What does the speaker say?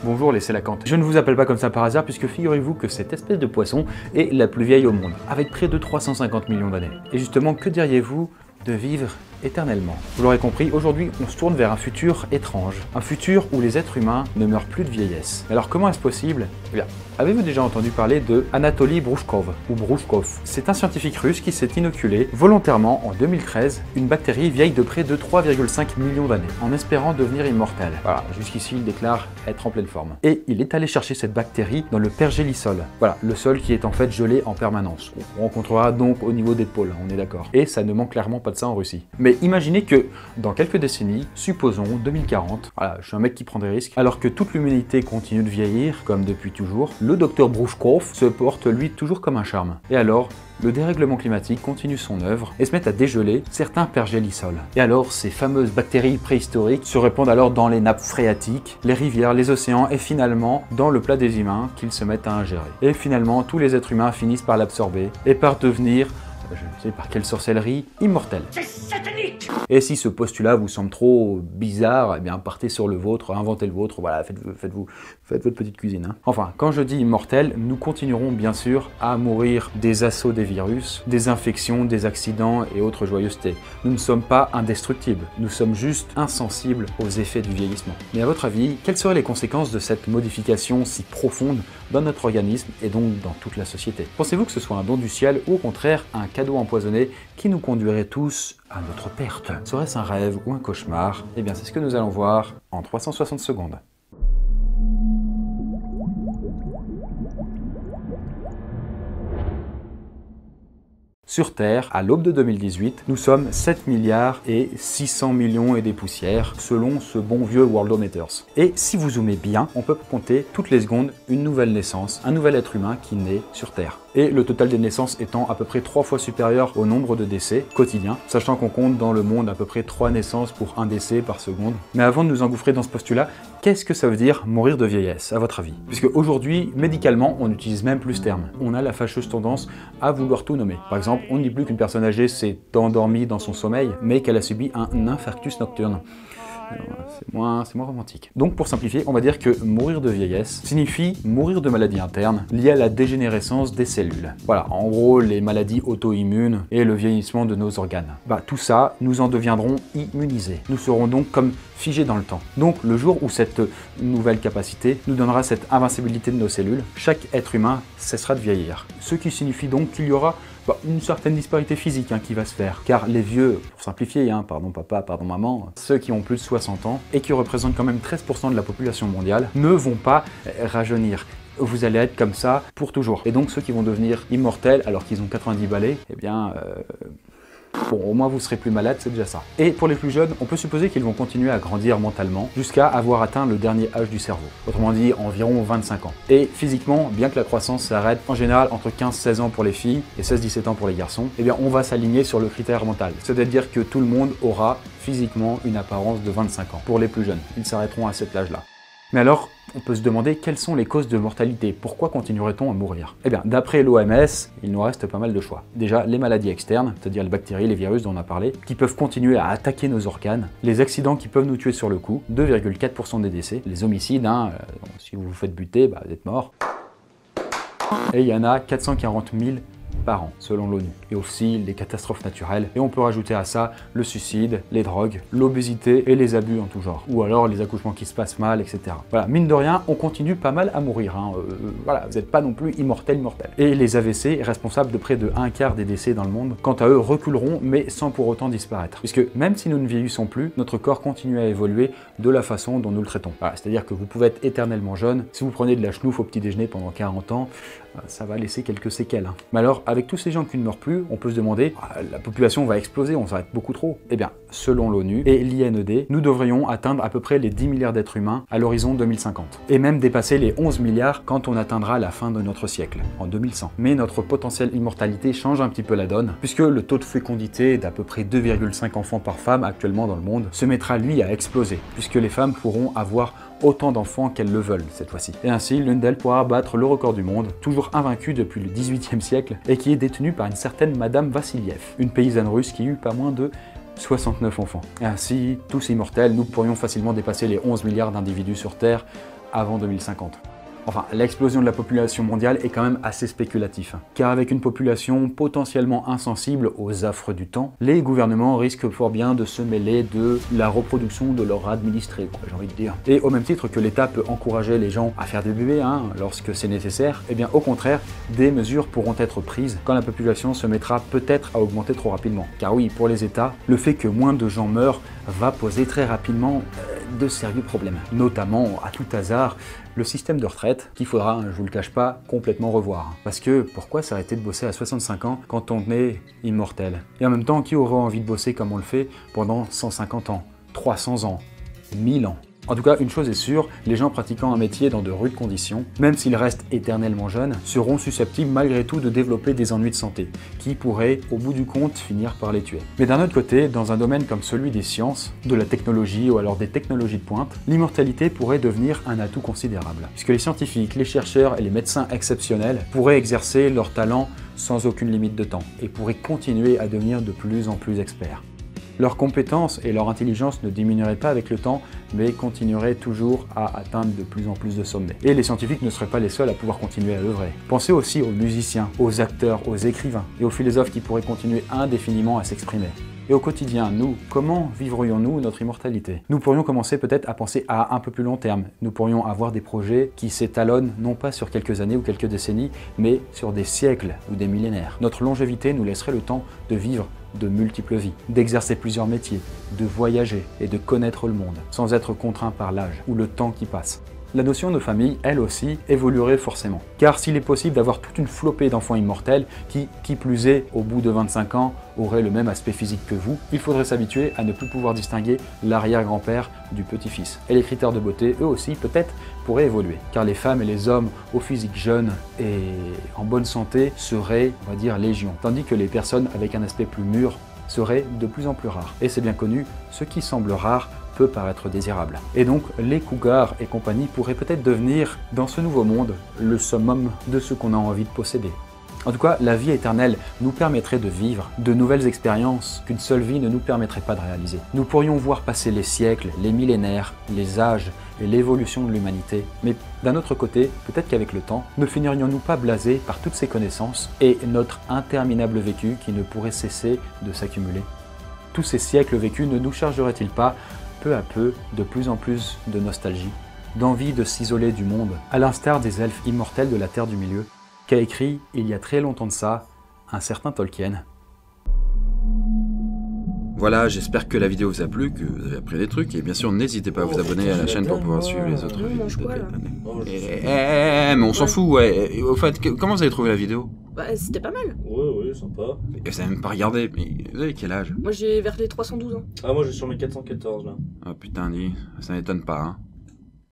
Bonjour les sélacantes. Je ne vous appelle pas comme ça par hasard puisque figurez-vous que cette espèce de poisson est la plus vieille au monde, avec près de 350 millions d'années. Et justement, que diriez-vous de vivre éternellement? Vous l'aurez compris, aujourd'hui on se tourne vers un futur étrange. Un futur où les êtres humains ne meurent plus de vieillesse. Alors comment est-ce possible? Eh bien, avez-vous déjà entendu parler de Anatoly Brushkov ou Brushkov? C'est un scientifique russe qui s'est inoculé volontairement en 2013 une bactérie vieille de près de 3,5 millions d'années, en espérant devenir immortel. Voilà, jusqu'ici il déclare être en pleine forme. Et il est allé chercher cette bactérie dans le pergélisol. Voilà, le sol qui est en fait gelé en permanence. On rencontrera donc au niveau des pôles, on est d'accord. Et ça ne manque clairement pas de ça en Russie. Mais imaginez que dans quelques décennies, supposons 2040, voilà, je suis un mec qui prend des risques, alors que toute l'humanité continue de vieillir, comme depuis toujours, le docteur Brushkov se porte lui toujours comme un charme. Et alors, le dérèglement climatique continue son œuvre et se met à dégeler certains pergélisols. Et alors, ces fameuses bactéries préhistoriques se répandent alors dans les nappes phréatiques, les rivières, les océans et finalement dans le plat des humains qu'ils se mettent à ingérer. Et finalement, tous les êtres humains finissent par l'absorber et par devenir, je ne sais par quelle sorcellerie, immortels. C'est satanique! Et si ce postulat vous semble trop bizarre, eh bien partez sur le vôtre, inventez le vôtre, voilà, faites votre petite cuisine. Hein. Enfin, quand je dis immortel, nous continuerons bien sûr à mourir des assauts des virus, des infections, des accidents et autres joyeusetés. Nous ne sommes pas indestructibles, nous sommes juste insensibles aux effets du vieillissement. Mais à votre avis, quelles seraient les conséquences de cette modification si profonde dans notre organisme et donc dans toute la société? Pensez-vous que ce soit un don du ciel ou au contraire un cadeau empoisonné qui nous conduirait tous à notre perte? Serait-ce un rêve ou un cauchemar? Eh bien, c'est ce que nous allons voir en 360 secondes. Sur Terre, à l'aube de 2018, nous sommes 7 milliards et 600 millions et des poussières, selon ce bon vieux Worldometers. Et si vous zoomez bien, on peut compter toutes les secondes une nouvelle naissance, un nouvel être humain qui naît sur Terre. Et le total des naissances étant à peu près 3 fois supérieur au nombre de décès quotidiens, sachant qu'on compte dans le monde à peu près 3 naissances pour un décès par seconde. Mais avant de nous engouffrer dans ce postulat, qu'est-ce que ça veut dire mourir de vieillesse, à votre avis? Puisque aujourd'hui, médicalement, on n'utilise même plus ce terme. On a la fâcheuse tendance à vouloir tout nommer. Par exemple, on ne dit plus qu'une personne âgée s'est endormie dans son sommeil, mais qu'elle a subi un infarctus nocturne. C'est moins romantique. Donc pour simplifier, on va dire que mourir de vieillesse signifie mourir de maladies internes liées à la dégénérescence des cellules. Voilà, en gros les maladies auto-immunes et le vieillissement de nos organes. Tout ça, nous en deviendrons immunisés. Nous serons donc comme figés dans le temps. Donc le jour où cette nouvelle capacité nous donnera cette invincibilité de nos cellules, chaque être humain cessera de vieillir. Ce qui signifie donc qu'il y aura une certaine disparité physique qui va se faire. Car les vieux, pour simplifier, pardon papa, pardon maman, ceux qui ont plus de 60 ans et qui représentent quand même 13% de la population mondiale, ne vont pas rajeunir. Vous allez être comme ça pour toujours. Et donc ceux qui vont devenir immortels alors qu'ils ont 90 balais, eh bien... Bon, au moins vous serez plus malade, c'est déjà ça. Et pour les plus jeunes, on peut supposer qu'ils vont continuer à grandir mentalement jusqu'à avoir atteint le dernier âge du cerveau. Autrement dit, environ 25 ans. Et physiquement, bien que la croissance s'arrête en général entre 15-16 ans pour les filles et 16-17 ans pour les garçons, eh bien on va s'aligner sur le critère mental. C'est-à-dire que tout le monde aura physiquement une apparence de 25 ans. Pour les plus jeunes, ils s'arrêteront à cet âge-là. Mais alors, on peut se demander quelles sont les causes de mortalité. Pourquoi continuerait-on à mourir? Eh bien, d'après l'OMS, il nous reste pas mal de choix. Déjà, les maladies externes, c'est-à-dire les bactéries, les virus dont on a parlé, qui peuvent continuer à attaquer nos organes, les accidents qui peuvent nous tuer sur le coup, 2,4% des décès, les homicides, si vous vous faites buter, vous êtes mort. Et il y en a 440 000 par an, selon l'ONU. Et aussi les catastrophes naturelles. Et on peut rajouter à ça le suicide, les drogues, l'obésité et les abus en tout genre. Ou alors les accouchements qui se passent mal, etc. Voilà, mine de rien, on continue pas mal à mourir. Voilà, vous n'êtes pas non plus immortel. Et les AVC, responsables de près de 1/4 des décès dans le monde, quant à eux, reculeront, mais sans pour autant disparaître. Puisque même si nous ne vieillissons plus, notre corps continue à évoluer de la façon dont nous le traitons. Voilà, c'est-à-dire que vous pouvez être éternellement jeune. Si vous prenez de la chenouf au petit déjeuner pendant 40 ans, ça va laisser quelques séquelles. Mais alors, avec tous ces gens qui ne meurent plus, on peut se demander, la population va exploser, on s'arrête beaucoup trop. Eh bien, selon l'ONU et l'INED, nous devrions atteindre à peu près les 10 milliards d'êtres humains à l'horizon 2050. Et même dépasser les 11 milliards quand on atteindra la fin de notre siècle, en 2100. Mais notre potentielle immortalité change un petit peu la donne, puisque le taux de fécondité d'à peu près 2,5 enfants par femme actuellement dans le monde se mettra lui à exploser, puisque les femmes pourront avoir autant d'enfants qu'elles le veulent cette fois-ci. Et ainsi, l'une d'elles pourra battre le record du monde, toujours invaincu depuis le 18e siècle, et qui est détenu par une certaine Madame Vassiliev, une paysanne russe qui eut pas moins de 69 enfants. Et ainsi, tous immortels, nous pourrions facilement dépasser les 11 milliards d'individus sur Terre avant 2050. Enfin, l'explosion de la population mondiale est quand même assez spéculatif, car avec une population potentiellement insensible aux affres du temps, les gouvernements risquent fort bien de se mêler de la reproduction de leurs administrés, j'ai envie de dire. Et au même titre que l'État peut encourager les gens à faire des bébés, lorsque c'est nécessaire, eh bien au contraire, des mesures pourront être prises quand la population se mettra peut-être à augmenter trop rapidement. Car oui, pour les États, le fait que moins de gens meurent va poser très rapidement de sérieux problèmes, notamment à tout hasard, le système de retraite qu'il faudra, je vous le cache pas, complètement revoir. Parce que pourquoi s'arrêter de bosser à 65 ans quand on est immortel? Et en même temps, qui aurait envie de bosser comme on le fait pendant 150 ans, 300 ans, 1000 ans? En tout cas, une chose est sûre, les gens pratiquant un métier dans de rudes conditions, même s'ils restent éternellement jeunes, seront susceptibles malgré tout de développer des ennuis de santé, qui pourraient, au bout du compte, finir par les tuer. Mais d'un autre côté, dans un domaine comme celui des sciences, de la technologie ou alors des technologies de pointe, l'immortalité pourrait devenir un atout considérable, puisque les scientifiques, les chercheurs et les médecins exceptionnels pourraient exercer leur talent sans aucune limite de temps, et pourraient continuer à devenir de plus en plus experts. Leurs compétences et leur intelligence ne diminueraient pas avec le temps, mais continueraient toujours à atteindre de plus en plus de sommets. Et les scientifiques ne seraient pas les seuls à pouvoir continuer à œuvrer. Pensez aussi aux musiciens, aux acteurs, aux écrivains et aux philosophes qui pourraient continuer indéfiniment à s'exprimer. Et au quotidien, nous, comment vivrions-nous notre immortalité? Nous pourrions commencer peut-être à penser à un peu plus long terme. Nous pourrions avoir des projets qui s'étalonnent non pas sur quelques années ou quelques décennies, mais sur des siècles ou des millénaires. Notre longévité nous laisserait le temps de vivre de multiples vies, d'exercer plusieurs métiers, de voyager et de connaître le monde, sans être contraint par l'âge ou le temps qui passe. La notion de famille, elle aussi, évoluerait forcément. Car s'il est possible d'avoir toute une flopée d'enfants immortels qui plus est, au bout de 25 ans, auraient le même aspect physique que vous, il faudrait s'habituer à ne plus pouvoir distinguer l'arrière-grand-père du petit-fils. Et les critères de beauté, eux aussi, peut-être, pourraient évoluer. Car les femmes et les hommes au physique jeune et en bonne santé seraient, on va dire, légion. Tandis que les personnes avec un aspect plus mûr seraient de plus en plus rares. Et c'est bien connu, ce qui semble rare peut paraître désirable. Et donc, les cougars et compagnie pourraient peut-être devenir, dans ce nouveau monde, le summum de ce qu'on a envie de posséder. En tout cas, la vie éternelle nous permettrait de vivre de nouvelles expériences qu'une seule vie ne nous permettrait pas de réaliser. Nous pourrions voir passer les siècles, les millénaires, les âges et l'évolution de l'humanité. Mais d'un autre côté, peut-être qu'avec le temps, ne finirions-nous pas blasés par toutes ces connaissances et notre interminable vécu qui ne pourrait cesser de s'accumuler? Tous ces siècles vécus ne nous chargeraient-ils pas peu à peu de plus en plus de nostalgie, d'envie de s'isoler du monde, à l'instar des elfes immortels de la Terre du Milieu, qu'a écrit, il y a très longtemps de ça, un certain Tolkien. Voilà, j'espère que la vidéo vous a plu, que vous avez appris des trucs, et bien sûr n'hésitez pas à vous abonner à la chaîne pour pouvoir suivre les autres vidéos. Mais on s'en fout, ouais. Au fait, comment vous avez trouvé la vidéo? Bah, c'était pas mal. Ouais, sympa. Et vous avez même pas regardé, mais vous avez quel âge? Moi, j'ai vers les 312 ans. Ah, moi, j'ai sur mes 414, là. Oh putain, dis, ça m'étonne pas, hein.